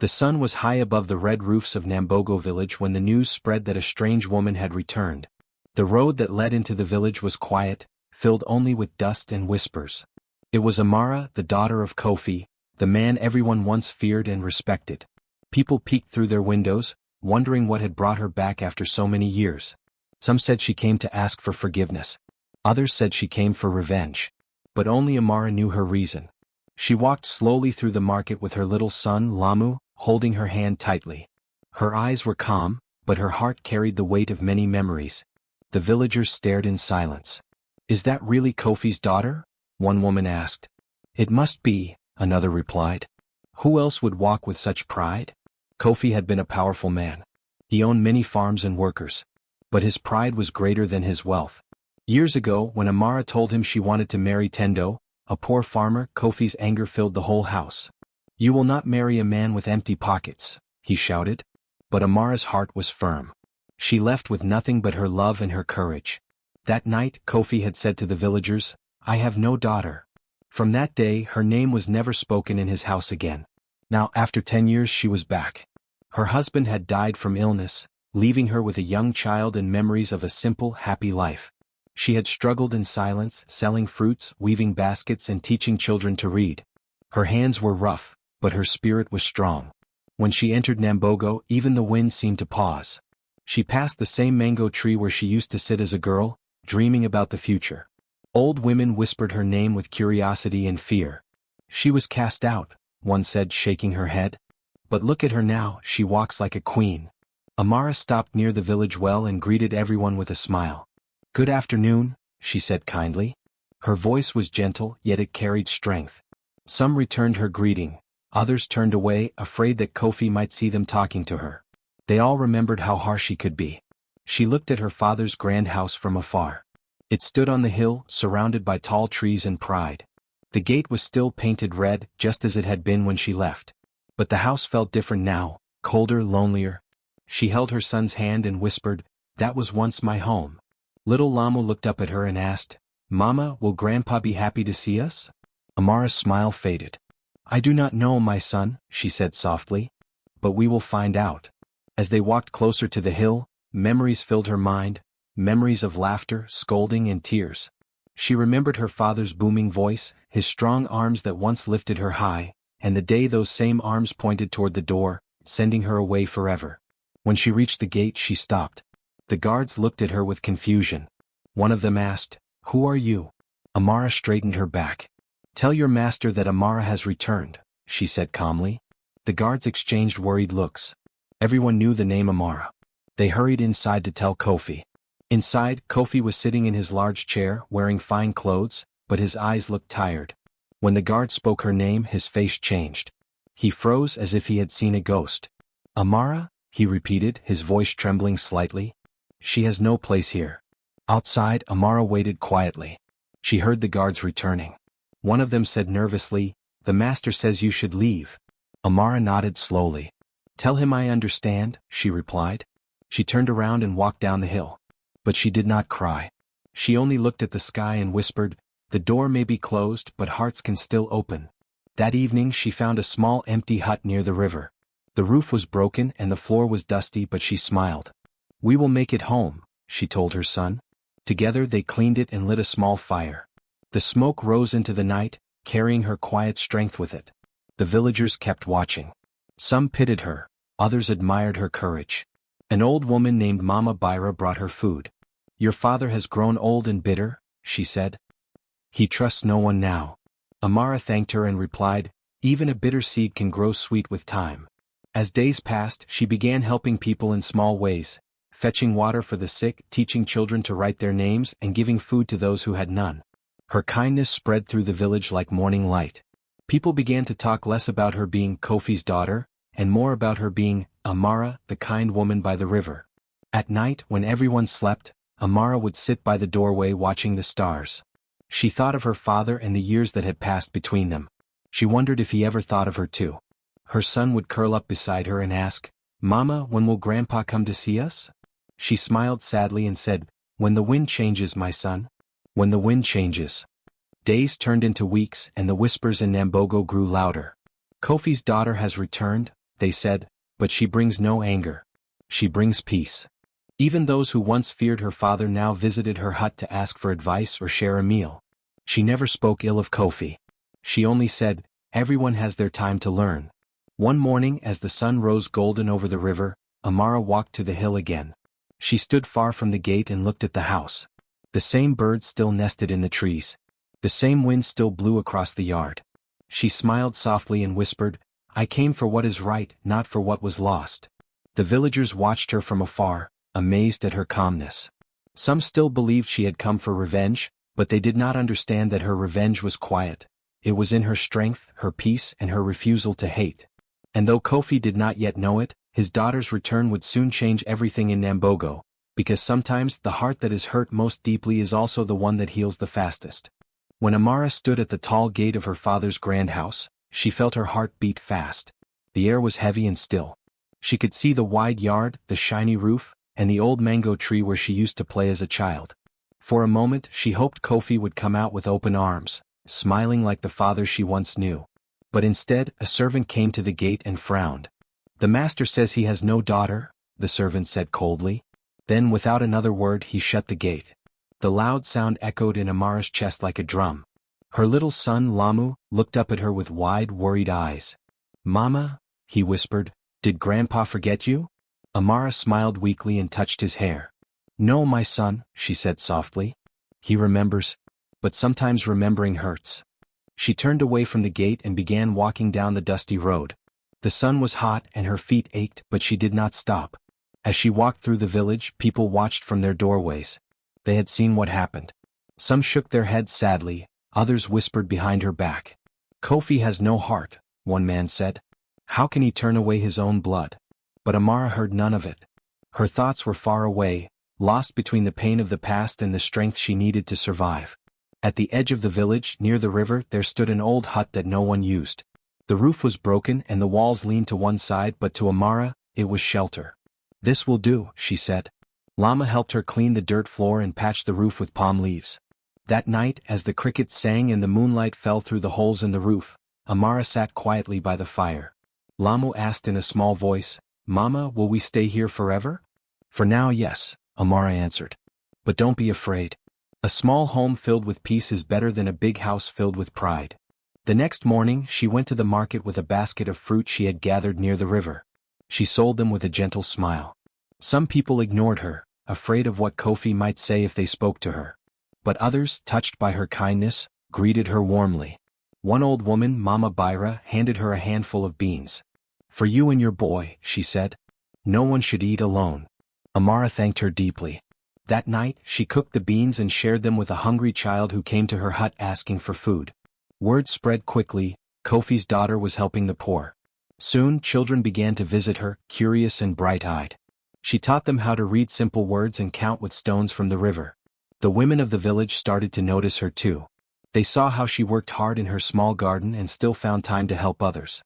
The sun was high above the red roofs of Nambogo village when the news spread that a strange woman had returned. The road that led into the village was quiet, filled only with dust and whispers. It was Amara, the daughter of Kofi, the man everyone once feared and respected. People peeked through their windows, wondering what had brought her back after so many years. Some said she came to ask for forgiveness. Others said she came for revenge. But only Amara knew her reason. She walked slowly through the market with her little son, Lamu, holding her hand tightly. Her eyes were calm, but her heart carried the weight of many memories. The villagers stared in silence. "Is that really Kofi's daughter?" one woman asked. "It must be," another replied. Who else would walk with such pride? Kofi had been a powerful man. He owned many farms and workers. But his pride was greater than his wealth. Years ago, when Amara told him she wanted to marry Tendo, a poor farmer, Kofi's anger filled the whole house. "You will not marry a man with empty pockets," he shouted. But Amara's heart was firm. She left with nothing but her love and her courage. That night, Kofi had said to the villagers, "I have no daughter." From that day, her name was never spoken in his house again. Now, after 10 years, she was back. Her husband had died from illness, leaving her with a young child and memories of a simple, happy life. She had struggled in silence, selling fruits, weaving baskets, and teaching children to read. Her hands were rough, but her spirit was strong. When she entered Nambogo, even the wind seemed to pause. She passed the same mango tree where she used to sit as a girl, dreaming about the future. Old women whispered her name with curiosity and fear. "She was cast out," one said, shaking her head. "But look at her now, she walks like a queen." Amara stopped near the village well and greeted everyone with a smile. "Good afternoon," she said kindly. Her voice was gentle, yet it carried strength. Some returned her greeting. Others turned away, afraid that Kofi might see them talking to her. They all remembered how harsh he could be. She looked at her father's grand house from afar. It stood on the hill, surrounded by tall trees and pride. The gate was still painted red, just as it had been when she left. But the house felt different now, colder, lonelier. She held her son's hand and whispered, "That was once my home." Little Lamu looked up at her and asked, "Mama, will Grandpa be happy to see us?" Amara's smile faded. "I do not know, my son," she said softly. "But we will find out." As they walked closer to the hill, memories filled her mind, memories of laughter, scolding, and tears. She remembered her father's booming voice, his strong arms that once lifted her high, and the day those same arms pointed toward the door, sending her away forever. When she reached the gate, she stopped. The guards looked at her with confusion. One of them asked, "Who are you?" Amara straightened her back. "Tell your master that Amara has returned," she said calmly. The guards exchanged worried looks. Everyone knew the name Amara. They hurried inside to tell Kofi. Inside, Kofi was sitting in his large chair, wearing fine clothes, but his eyes looked tired. When the guard spoke her name, his face changed. He froze as if he had seen a ghost. "Amara?" he repeated, his voice trembling slightly. "She has no place here." Outside, Amara waited quietly. She heard the guards returning. One of them said nervously, "The master says you should leave." Amara nodded slowly. "Tell him I understand," she replied. She turned around and walked down the hill. But she did not cry. She only looked at the sky and whispered, "The door may be closed, but hearts can still open." That evening she found a small empty hut near the river. The roof was broken and the floor was dusty, but she smiled. "We will make it home," she told her son. Together they cleaned it and lit a small fire. The smoke rose into the night, carrying her quiet strength with it. The villagers kept watching. Some pitied her, others admired her courage. An old woman named Mama Byra brought her food. "Your father has grown old and bitter," she said. "He trusts no one now." Amara thanked her and replied, "Even a bitter seed can grow sweet with time." As days passed, she began helping people in small ways, fetching water for the sick, teaching children to write their names, and giving food to those who had none. Her kindness spread through the village like morning light. People began to talk less about her being Kofi's daughter, and more about her being Amara, the kind woman by the river. At night, when everyone slept, Amara would sit by the doorway watching the stars. She thought of her father and the years that had passed between them. She wondered if he ever thought of her too. Her son would curl up beside her and ask, "Mama, when will Grandpa come to see us?" She smiled sadly and said, "When the wind changes, my son. When the wind changes." Days turned into weeks and the whispers in Nambogo grew louder. "Kofi's daughter has returned," they said, but she brings no anger. She brings peace. Even those who once feared her father now visited her hut to ask for advice or share a meal. She never spoke ill of Kofi. She only said, everyone has their time to learn. One morning as the sun rose golden over the river, Amara walked to the hill again. She stood far from the gate and looked at the house. The same birds still nested in the trees. The same wind still blew across the yard. She smiled softly and whispered, I came for what is right, not for what was lost. The villagers watched her from afar, amazed at her calmness. Some still believed she had come for revenge, but they did not understand that her revenge was quiet. It was in her strength, her peace, and her refusal to hate. And though Kofi did not yet know it, his daughter's return would soon change everything in Nambogo, because sometimes the heart that is hurt most deeply is also the one that heals the fastest. When Amara stood at the tall gate of her father's grand house, she felt her heart beat fast. The air was heavy and still. She could see the wide yard, the shiny roof, and the old mango tree where she used to play as a child. For a moment she hoped Kofi would come out with open arms, smiling like the father she once knew. But instead, a servant came to the gate and frowned. The master says he has no daughter, the servant said coldly. Then without another word he shut the gate. The loud sound echoed in Amara's chest like a drum. Her little son Lamu looked up at her with wide, worried eyes. Mama, he whispered, did Grandpa forget you? Amara smiled weakly and touched his hair. No, my son, she said softly. He remembers. But sometimes remembering hurts. She turned away from the gate and began walking down the dusty road. The sun was hot and her feet ached, but she did not stop. As she walked through the village, people watched from their doorways. They had seen what happened. Some shook their heads sadly, others whispered behind her back. Kofi has no heart, one man said. How can he turn away his own blood? But Amara heard none of it. Her thoughts were far away, lost between the pain of the past and the strength she needed to survive. At the edge of the village, near the river, there stood an old hut that no one used. The roof was broken and the walls leaned to one side, but to Amara, it was shelter. This will do, she said. Lama helped her clean the dirt floor and patch the roof with palm leaves. That night, as the crickets sang and the moonlight fell through the holes in the roof, Amara sat quietly by the fire. Lamu asked in a small voice, Mama, will we stay here forever? For now, yes, Amara answered. But don't be afraid. A small home filled with peace is better than a big house filled with pride. The next morning, she went to the market with a basket of fruit she had gathered near the river. She sold them with a gentle smile. Some people ignored her, afraid of what Kofi might say if they spoke to her. But others, touched by her kindness, greeted her warmly. One old woman, Mama Byra, handed her a handful of beans. For you and your boy, she said. No one should eat alone. Amara thanked her deeply. That night, she cooked the beans and shared them with a hungry child who came to her hut asking for food. Word spread quickly, Kofi's daughter was helping the poor. Soon, children began to visit her, curious and bright-eyed. She taught them how to read simple words and count with stones from the river. The women of the village started to notice her too. They saw how she worked hard in her small garden and still found time to help others.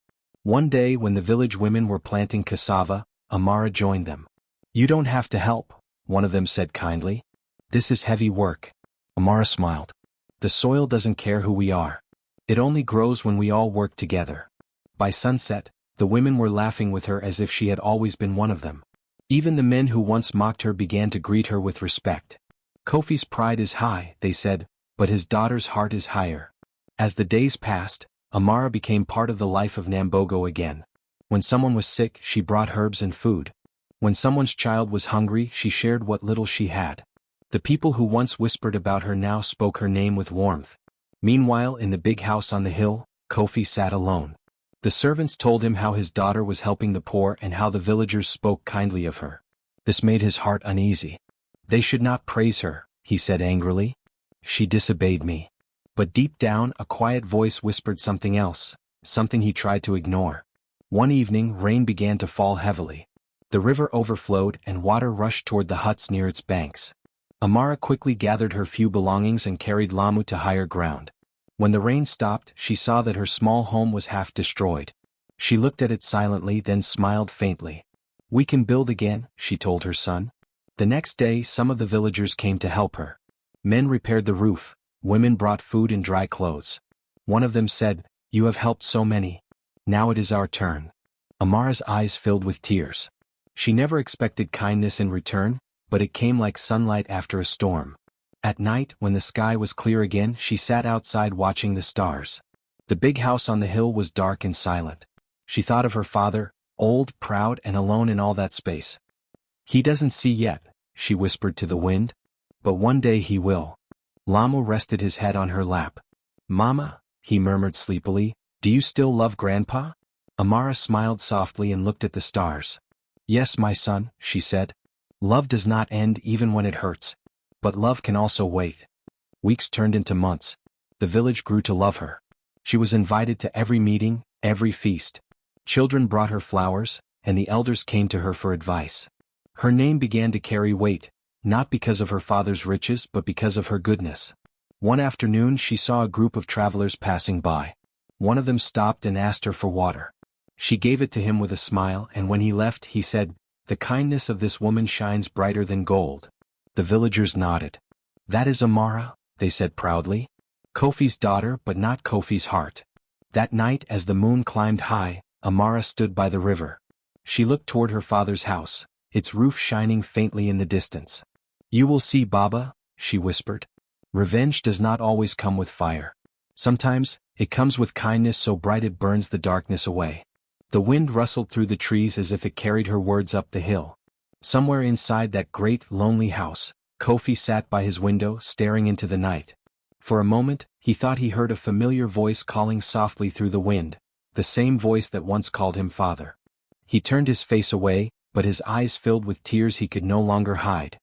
One day when the village women were planting cassava, Amara joined them. You don't have to help, one of them said kindly. This is heavy work. Amara smiled. The soil doesn't care who we are. It only grows when we all work together. By sunset, the women were laughing with her as if she had always been one of them. Even the men who once mocked her began to greet her with respect. Kofi's pride is high, they said, but his daughter's heart is higher. As the days passed, Amara became part of the life of Nambogo again. When someone was sick, she brought herbs and food. When someone's child was hungry, she shared what little she had. The people who once whispered about her now spoke her name with warmth. Meanwhile, in the big house on the hill, Kofi sat alone. The servants told him how his daughter was helping the poor and how the villagers spoke kindly of her. This made his heart uneasy. They should not praise her, he said angrily. She disobeyed me. But deep down, a quiet voice whispered something else, something he tried to ignore. One evening, rain began to fall heavily. The river overflowed and water rushed toward the huts near its banks. Amara quickly gathered her few belongings and carried Lamu to higher ground. When the rain stopped, she saw that her small home was half destroyed. She looked at it silently, then smiled faintly. We can build again, she told her son. The next day, some of the villagers came to help her. Men repaired the roof, women brought food and dry clothes. One of them said, You have helped so many. Now it is our turn. Amara's eyes filled with tears. She never expected kindness in return, but it came like sunlight after a storm. At night, when the sky was clear again, she sat outside watching the stars. The big house on the hill was dark and silent. She thought of her father, old, proud, and alone in all that space. "He doesn't see yet," she whispered to the wind. "But one day he will." Lamu rested his head on her lap. "Mama," he murmured sleepily, "do you still love Grandpa?" Amara smiled softly and looked at the stars. "Yes, my son," she said. "Love does not end even when it hurts. But love can also wait." Weeks turned into months. The village grew to love her. She was invited to every meeting, every feast. Children brought her flowers, and the elders came to her for advice. Her name began to carry weight, not because of her father's riches but because of her goodness. One afternoon she saw a group of travelers passing by. One of them stopped and asked her for water. She gave it to him with a smile, and when he left he said, "The kindness of this woman shines brighter than gold." The villagers nodded. "That is Amara," they said proudly. "Kofi's daughter, but not Kofi's heart." That night, as the moon climbed high, Amara stood by the river. She looked toward her father's house, its roof shining faintly in the distance. "You will see, Baba," she whispered. "Revenge does not always come with fire. Sometimes, it comes with kindness so bright it burns the darkness away." The wind rustled through the trees as if it carried her words up the hill. Somewhere inside that great, lonely house, Kofi sat by his window, staring into the night. For a moment, he thought he heard a familiar voice calling softly through the wind, the same voice that once called him father. He turned his face away, but his eyes filled with tears he could no longer hide.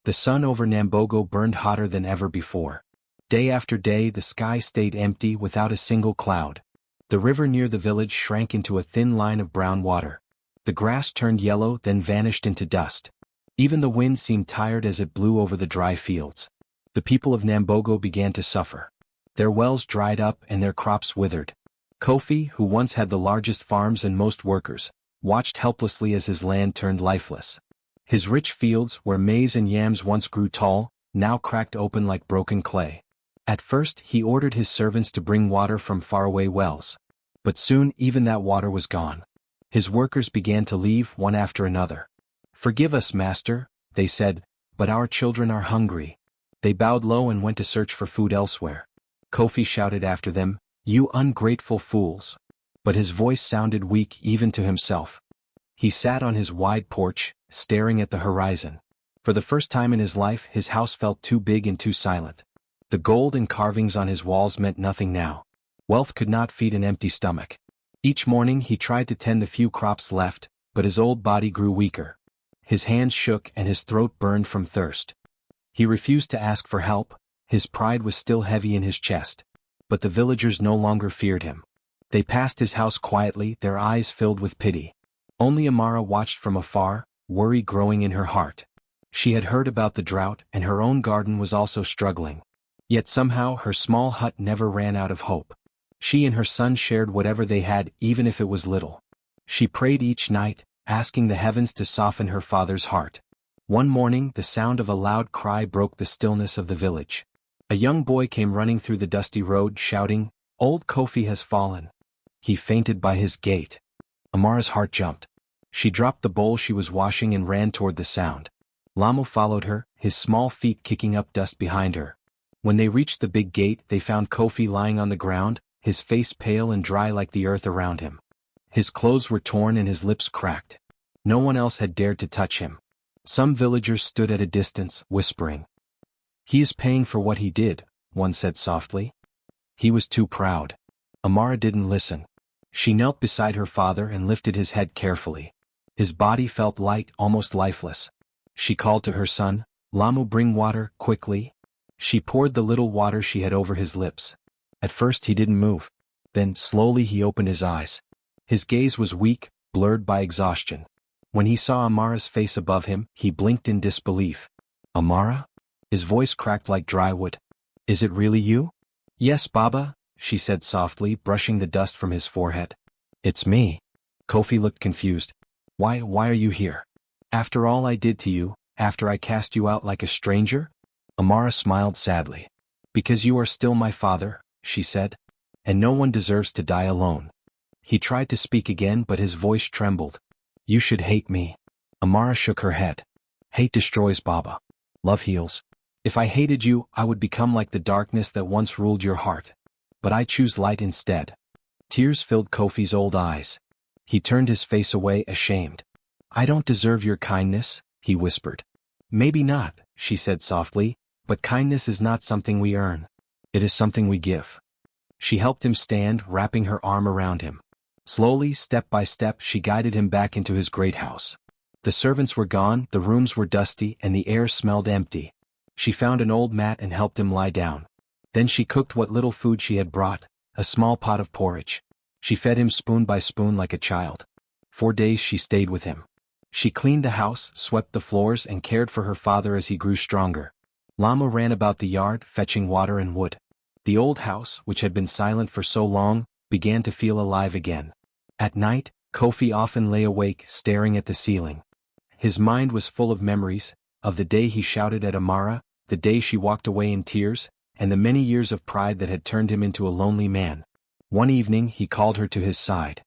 The sun over Nambogo burned hotter than ever before. Day after day the sky stayed empty without a single cloud. The river near the village shrank into a thin line of brown water. The grass turned yellow, then vanished into dust. Even the wind seemed tired as it blew over the dry fields. The people of Nambogo began to suffer. Their wells dried up and their crops withered. Kofi, who once had the largest farms and most workers, watched helplessly as his land turned lifeless. His rich fields, where maize and yams once grew tall, now cracked open like broken clay. At first he ordered his servants to bring water from faraway wells. But soon even that water was gone. His workers began to leave one after another. "Forgive us, master," they said, "but our children are hungry." They bowed low and went to search for food elsewhere. Kofi shouted after them, "You ungrateful fools." But his voice sounded weak even to himself. He sat on his wide porch, staring at the horizon. For the first time in his life his house felt too big and too silent. The gold and carvings on his walls meant nothing now. Wealth could not feed an empty stomach. Each morning he tried to tend the few crops left, but his old body grew weaker. His hands shook and his throat burned from thirst. He refused to ask for help, his pride was still heavy in his chest. But the villagers no longer feared him. They passed his house quietly, their eyes filled with pity. Only Amara watched from afar, worry growing in her heart. She had heard about the drought, and her own garden was also struggling. Yet somehow her small hut never ran out of hope. She and her son shared whatever they had, even if it was little. She prayed each night, asking the heavens to soften her father's heart. One morning the sound of a loud cry broke the stillness of the village. A young boy came running through the dusty road shouting, "Old Kofi has fallen. He fainted by his gate." Amara's heart jumped. She dropped the bowl she was washing and ran toward the sound. Lamu followed her, his small feet kicking up dust behind her. When they reached the big gate they found Kofi lying on the ground, his face pale and dry like the earth around him. His clothes were torn and his lips cracked. No one else had dared to touch him. Some villagers stood at a distance, whispering. "He is paying for what he did," one said softly. He was too proud. Amara didn't listen. She knelt beside her father and lifted his head carefully. His body felt light, almost lifeless. She called to her son, "Lamu, bring water, quickly." She poured the little water she had over his lips. At first he didn't move. Then, slowly he opened his eyes. His gaze was weak, blurred by exhaustion. When he saw Amara's face above him, he blinked in disbelief. "Amara?" His voice cracked like dry wood. "Is it really you?" "Yes, Baba," she said softly, brushing the dust from his forehead. "It's me." Kofi looked confused. Why are you here? After all I did to you, after I cast you out like a stranger?" Amara smiled sadly. "Because you are still my father," she said. "And no one deserves to die alone." He tried to speak again but his voice trembled. You should hate me. Amara shook her head. Hate destroys, Baba. Love heals. If I hated you, I would become like the darkness that once ruled your heart. But I choose light instead. Tears filled Kofi's old eyes. He turned his face away ashamed. I don't deserve your kindness, he whispered. Maybe not, she said softly, but kindness is not something we earn. It is something we give. She helped him stand, wrapping her arm around him. Slowly, step by step, she guided him back into his great house. The servants were gone, the rooms were dusty, and the air smelled empty. She found an old mat and helped him lie down. Then she cooked what little food she had brought, a small pot of porridge. She fed him spoon by spoon like a child. 4 days she stayed with him. She cleaned the house, swept the floors, and cared for her father as he grew stronger. Lama ran about the yard, fetching water and wood. The old house, which had been silent for so long, began to feel alive again. At night, Kofi often lay awake, staring at the ceiling. His mind was full of memories, of the day he shouted at Amara, the day she walked away in tears, and the many years of pride that had turned him into a lonely man. One evening he called her to his side.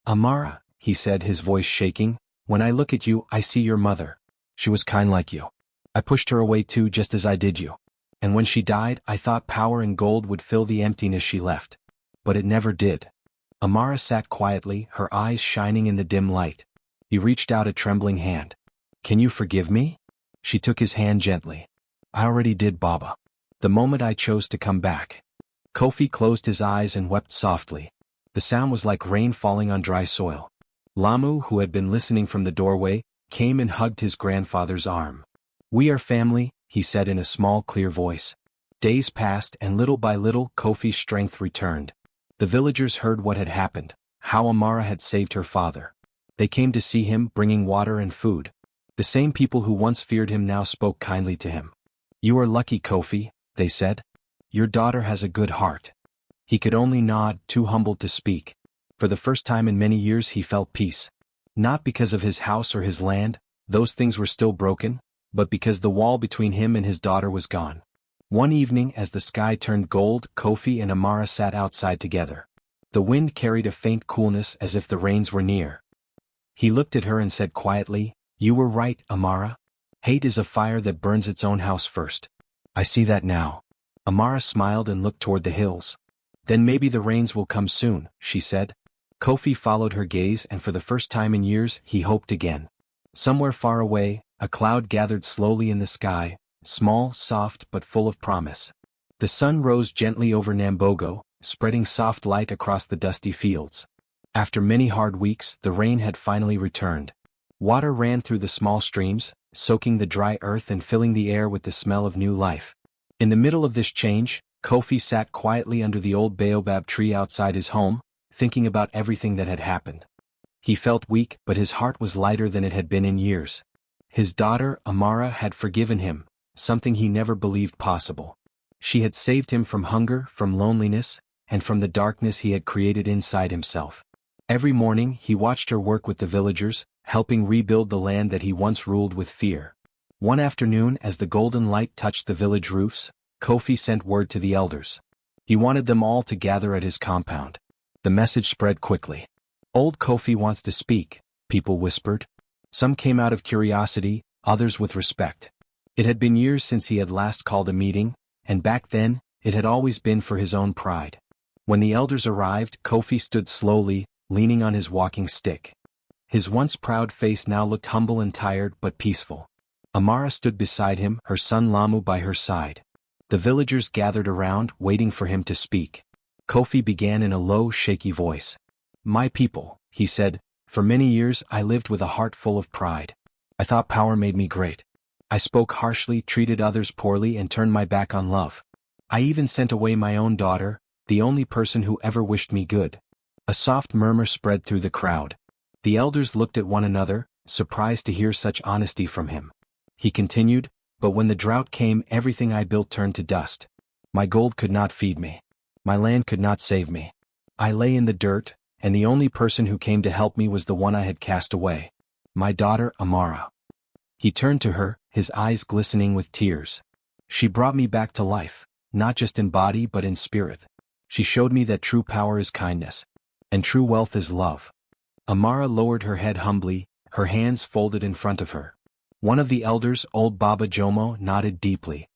Amara, he said, his voice shaking, when I look at you, I see your mother. She was kind like you. I pushed her away too, just as I did you. And when she died, I thought power and gold would fill the emptiness she left. But it never did. Amara sat quietly, her eyes shining in the dim light. He reached out a trembling hand. Can you forgive me? She took his hand gently. I already did, Baba. The moment I chose to come back. Kofi closed his eyes and wept softly. The sound was like rain falling on dry soil. Lamu, who had been listening from the doorway, came and hugged his grandfather's arm. We are family, he said in a small, clear voice. Days passed and little by little Kofi's strength returned. The villagers heard what had happened, how Amara had saved her father. They came to see him, bringing water and food. The same people who once feared him now spoke kindly to him. You are lucky, Kofi, they said. Your daughter has a good heart. He could only nod, too humbled to speak. For the first time in many years he felt peace. Not because of his house or his land, those things were still broken, but because the wall between him and his daughter was gone. One evening as the sky turned gold, Kofi and Amara sat outside together. The wind carried a faint coolness as if the rains were near. He looked at her and said quietly, You were right, Amara. Hate is a fire that burns its own house first. I see that now. Amara smiled and looked toward the hills. Then maybe the rains will come soon, she said. Kofi followed her gaze and for the first time in years he hoped again. Somewhere far away, a cloud gathered slowly in the sky, small, soft but full of promise. The sun rose gently over Nambogo, spreading soft light across the dusty fields. After many hard weeks, the rain had finally returned. Water ran through the small streams, soaking the dry earth and filling the air with the smell of new life. In the middle of this change, Kofi sat quietly under the old baobab tree outside his home, thinking about everything that had happened. He felt weak, but his heart was lighter than it had been in years. His daughter, Amara, had forgiven him, something he never believed possible. She had saved him from hunger, from loneliness, and from the darkness he had created inside himself. Every morning he watched her work with the villagers, helping rebuild the land that he once ruled with fear. One afternoon as the golden light touched the village roofs, Kofi sent word to the elders. He wanted them all to gather at his compound. The message spread quickly. Old Kofi wants to speak, people whispered. Some came out of curiosity, others with respect. It had been years since he had last called a meeting, and back then, it had always been for his own pride. When the elders arrived, Kofi stood slowly, leaning on his walking stick. His once proud face now looked humble and tired but peaceful. Amara stood beside him, her son Lamu by her side. The villagers gathered around, waiting for him to speak. Kofi began in a low, shaky voice. My people, he said, for many years I lived with a heart full of pride. I thought power made me great. I spoke harshly, treated others poorly, and turned my back on love. I even sent away my own daughter, the only person who ever wished me good. A soft murmur spread through the crowd. The elders looked at one another, surprised to hear such honesty from him. He continued, but when the drought came, everything I built turned to dust. My gold could not feed me. My land could not save me. I lay in the dirt, and the only person who came to help me was the one I had cast away. My daughter, Amara. He turned to her, his eyes glistening with tears. She brought me back to life, not just in body but in spirit. She showed me that true power is kindness. And true wealth is love. Amara lowered her head humbly, her hands folded in front of her. One of the elders, old Baba Jomo, nodded deeply.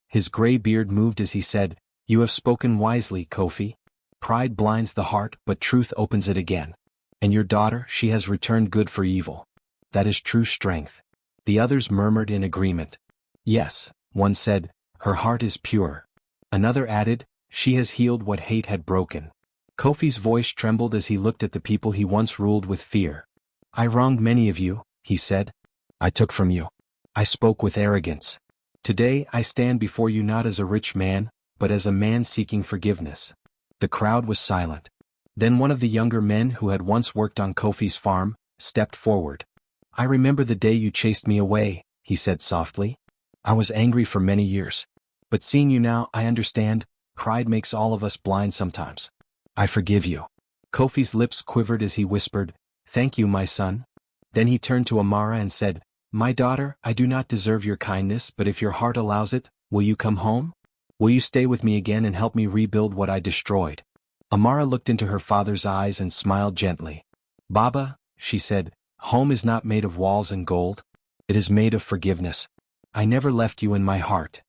His gray beard moved as he said, "You have spoken wisely, Kofi. Pride blinds the heart, but truth opens it again. And your daughter, she has returned good for evil. That is true strength." The others murmured in agreement. "Yes," one said, "her heart is pure." Another added, "She has healed what hate had broken." Kofi's voice trembled as he looked at the people he once ruled with fear. "I wronged many of you," he said. "I took from you. I spoke with arrogance. Today I stand before you not as a rich man, but as a man seeking forgiveness." The crowd was silent. Then one of the younger men who had once worked on Kofi's farm stepped forward. "I remember the day you chased me away," he said softly. "I was angry for many years. But seeing you now, I understand, pride makes all of us blind sometimes. I forgive you." Kofi's lips quivered as he whispered, "Thank you, my son." Then he turned to Amara and said, "My daughter, I do not deserve your kindness, but if your heart allows it, will you come home? Will you stay with me again and help me rebuild what I destroyed?" Amara looked into her father's eyes and smiled gently. "Baba," she said, "home is not made of walls and gold. It is made of forgiveness. I never left you in my heart."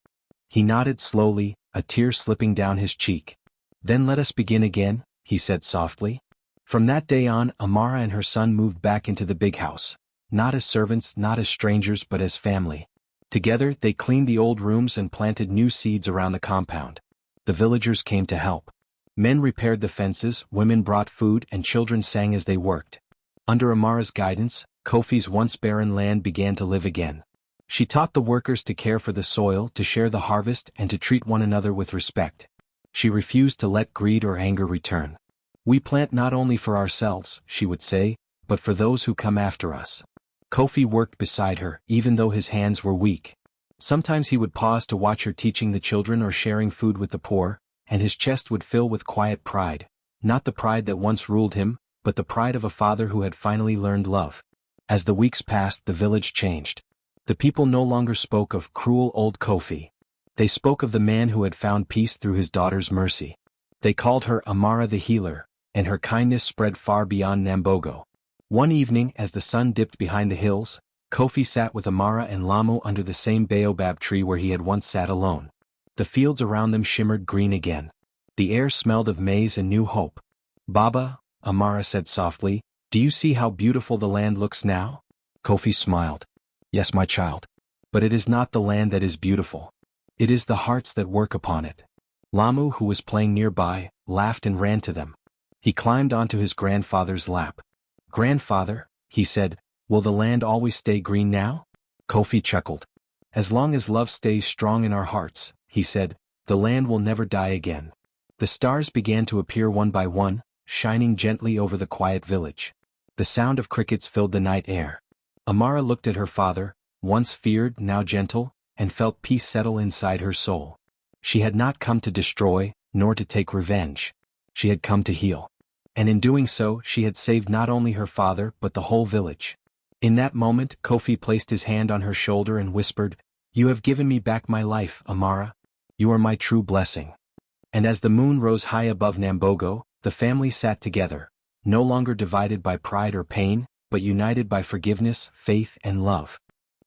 He nodded slowly, a tear slipping down his cheek. "Then let us begin again," he said softly. From that day on, Amara and her son moved back into the big house. Not as servants, not as strangers, but as family. Together, they cleaned the old rooms and planted new seeds around the compound. The villagers came to help. Men repaired the fences, women brought food, and children sang as they worked. Under Amara's guidance, Kofi's once barren land began to live again. She taught the workers to care for the soil, to share the harvest, and to treat one another with respect. She refused to let greed or anger return. "We plant not only for ourselves," she would say, "but for those who come after us." Kofi worked beside her, even though his hands were weak. Sometimes he would pause to watch her teaching the children or sharing food with the poor, and his chest would fill with quiet pride. Not the pride that once ruled him, but the pride of a father who had finally learned love. As the weeks passed, the village changed. The people no longer spoke of cruel old Kofi. They spoke of the man who had found peace through his daughter's mercy. They called her Amara the healer, and her kindness spread far beyond Nambogo. One evening, as the sun dipped behind the hills, Kofi sat with Amara and Lamu under the same baobab tree where he had once sat alone. The fields around them shimmered green again. The air smelled of maize and new hope. "Baba," Amara said softly, "do you see how beautiful the land looks now?" Kofi smiled. "Yes, my child. But it is not the land that is beautiful. It is the hearts that work upon it." Lamu, who was playing nearby, laughed and ran to them. He climbed onto his grandfather's lap. "Grandfather," he said, "will the land always stay green now?" Kofi chuckled. "As long as love stays strong in our hearts," he said, "the land will never die again." The stars began to appear one by one, shining gently over the quiet village. The sound of crickets filled the night air. Amara looked at her father, once feared, now gentle, and felt peace settle inside her soul. She had not come to destroy, nor to take revenge. She had come to heal. And in doing so, she had saved not only her father but the whole village. In that moment, Kofi placed his hand on her shoulder and whispered, "You have given me back my life, Amara. You are my true blessing." And as the moon rose high above Nambogo, the family sat together, no longer divided by pride or pain, but united by forgiveness, faith, and love.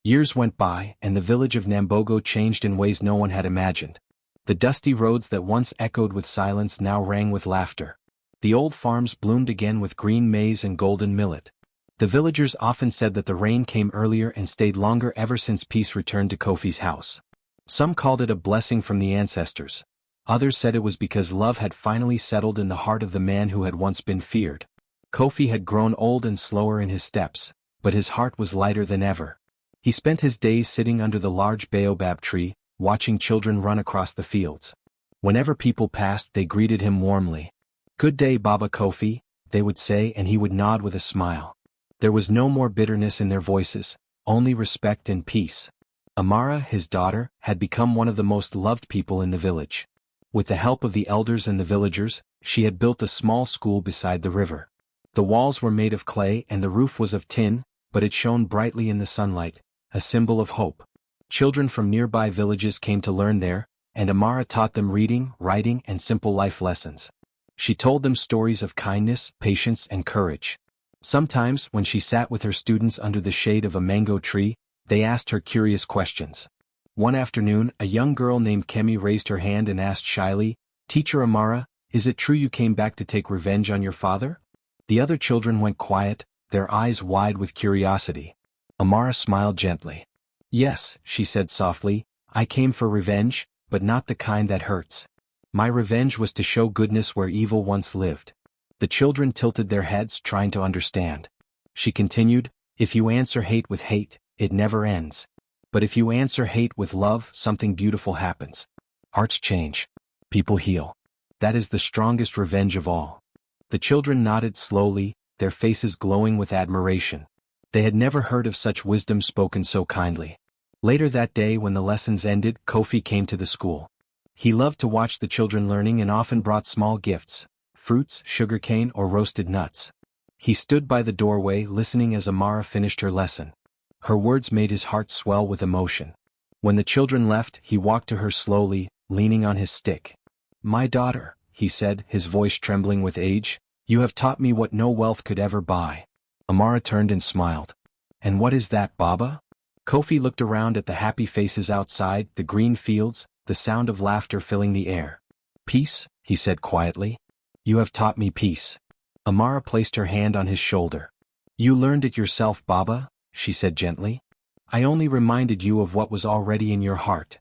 Years went by, and the village of Nambogo changed in ways no one had imagined. The dusty roads that once echoed with silence now rang with laughter. The old farms bloomed again with green maize and golden millet. The villagers often said that the rain came earlier and stayed longer ever since peace returned to Kofi's house. Some called it a blessing from the ancestors. Others said it was because love had finally settled in the heart of the man who had once been feared. Kofi had grown old and slower in his steps, but his heart was lighter than ever. He spent his days sitting under the large baobab tree, watching children run across the fields. Whenever people passed, they greeted him warmly. "Good day, Baba Kofi," they would say, and he would nod with a smile. There was no more bitterness in their voices, only respect and peace. Amara, his daughter, had become one of the most loved people in the village. With the help of the elders and the villagers, she had built a small school beside the river. The walls were made of clay and the roof was of tin, but it shone brightly in the sunlight, a symbol of hope. Children from nearby villages came to learn there, and Amara taught them reading, writing, and simple life lessons. She told them stories of kindness, patience, and courage. Sometimes, when she sat with her students under the shade of a mango tree, they asked her curious questions. One afternoon, a young girl named Kemi raised her hand and asked shyly, "Teacher Amara, is it true you came back to take revenge on your father?" The other children went quiet, their eyes wide with curiosity. Amara smiled gently. "Yes," she said softly, "I came for revenge, but not the kind that hurts. My revenge was to show goodness where evil once lived." The children tilted their heads, trying to understand. She continued, "If you answer hate with hate, it never ends. But if you answer hate with love, something beautiful happens. Hearts change. People heal. That is the strongest revenge of all." The children nodded slowly, their faces glowing with admiration. They had never heard of such wisdom spoken so kindly. Later that day, when the lessons ended, Kofi came to the school. He loved to watch the children learning and often brought small gifts, fruits, sugarcane, or roasted nuts. He stood by the doorway listening as Amara finished her lesson. Her words made his heart swell with emotion. When the children left, he walked to her slowly, leaning on his stick. "My daughter," he said, his voice trembling with age, "you have taught me what no wealth could ever buy." Amara turned and smiled. "And what is that, Baba?" Kofi looked around at the happy faces outside, the green fields, the sound of laughter filling the air. "Peace," he said quietly. "You have taught me peace." Amara placed her hand on his shoulder. "You learned it yourself, Baba," she said gently. "I only reminded you of what was already in your heart."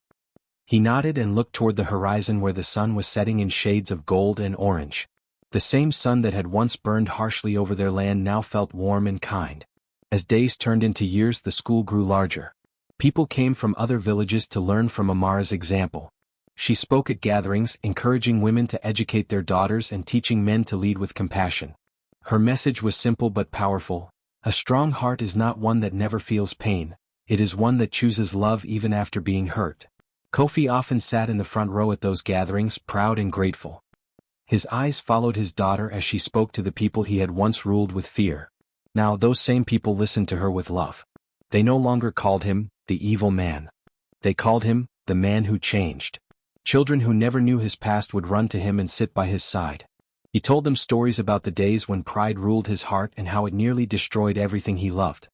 He nodded and looked toward the horizon where the sun was setting in shades of gold and orange. The same sun that had once burned harshly over their land now felt warm and kind. As days turned into years, the school grew larger. People came from other villages to learn from Amara's example. She spoke at gatherings, encouraging women to educate their daughters and teaching men to lead with compassion. Her message was simple but powerful. A strong heart is not one that never feels pain. It is one that chooses love even after being hurt. Kofi often sat in the front row at those gatherings, proud and grateful. His eyes followed his daughter as she spoke to the people he had once ruled with fear. Now those same people listened to her with love. They no longer called him the evil man. They called him the man who changed. Children who never knew his past would run to him and sit by his side. He told them stories about the days when pride ruled his heart and how it nearly destroyed everything he loved.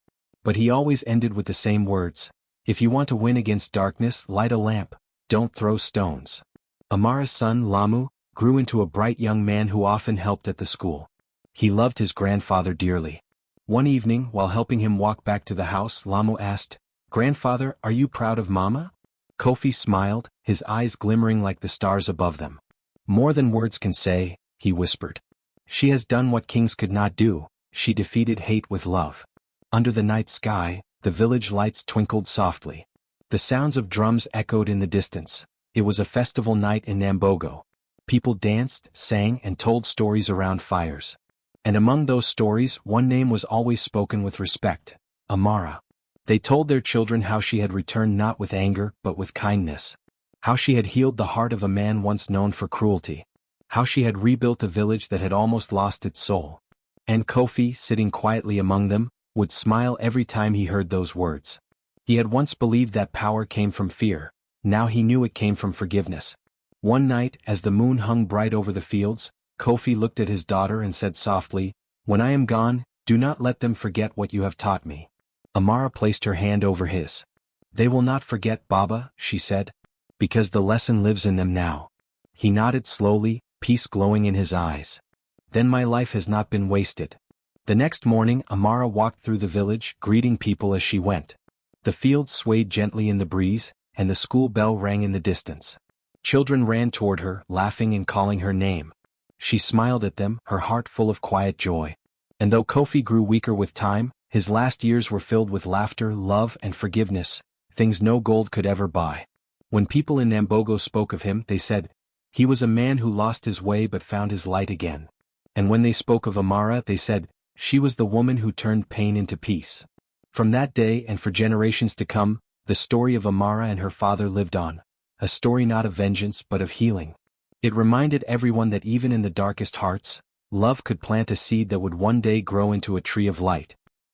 But he always ended with the same words: "If you want to win against darkness, light a lamp, don't throw stones." Amara's son, Lamu, grew into a bright young man who often helped at the school. He loved his grandfather dearly. One evening, while helping him walk back to the house, Lamu asked, "Grandfather, are you proud of Mama?" Kofi smiled, his eyes glimmering like the stars above them. "More than words can say," he whispered. "She has done what kings could not do. She defeated hate with love." Under the night sky, the village lights twinkled softly. The sounds of drums echoed in the distance. It was a festival night in Nambogo. People danced, sang, and told stories around fires. And among those stories, one name was always spoken with respect: Amara. They told their children how she had returned not with anger but with kindness. How she had healed the heart of a man once known for cruelty. How she had rebuilt a village that had almost lost its soul. And Kofi, sitting quietly among them, would smile every time he heard those words. He had once believed that power came from fear. Now he knew it came from forgiveness. One night, as the moon hung bright over the fields, Kofi looked at his daughter and said softly, "When I am gone, do not let them forget what you have taught me." Amara placed her hand over his. "They will not forget, Baba," she said, "because the lesson lives in them now." He nodded slowly, peace glowing in his eyes. "Then my life has not been wasted." The next morning, Amara walked through the village, greeting people as she went. The fields swayed gently in the breeze, and the school bell rang in the distance. Children ran toward her, laughing and calling her name. She smiled at them, her heart full of quiet joy. And though Kofi grew weaker with time, his last years were filled with laughter, love, and forgiveness, things no gold could ever buy. When people in Nambogo spoke of him, they said, "He was a man who lost his way but found his light again." And when they spoke of Amara, they said, "She was the woman who turned pain into peace." From that day and for generations to come, the story of Amara and her father lived on. A story not of vengeance but of healing. It reminded everyone that even in the darkest hearts, love could plant a seed that would one day grow into a tree of light.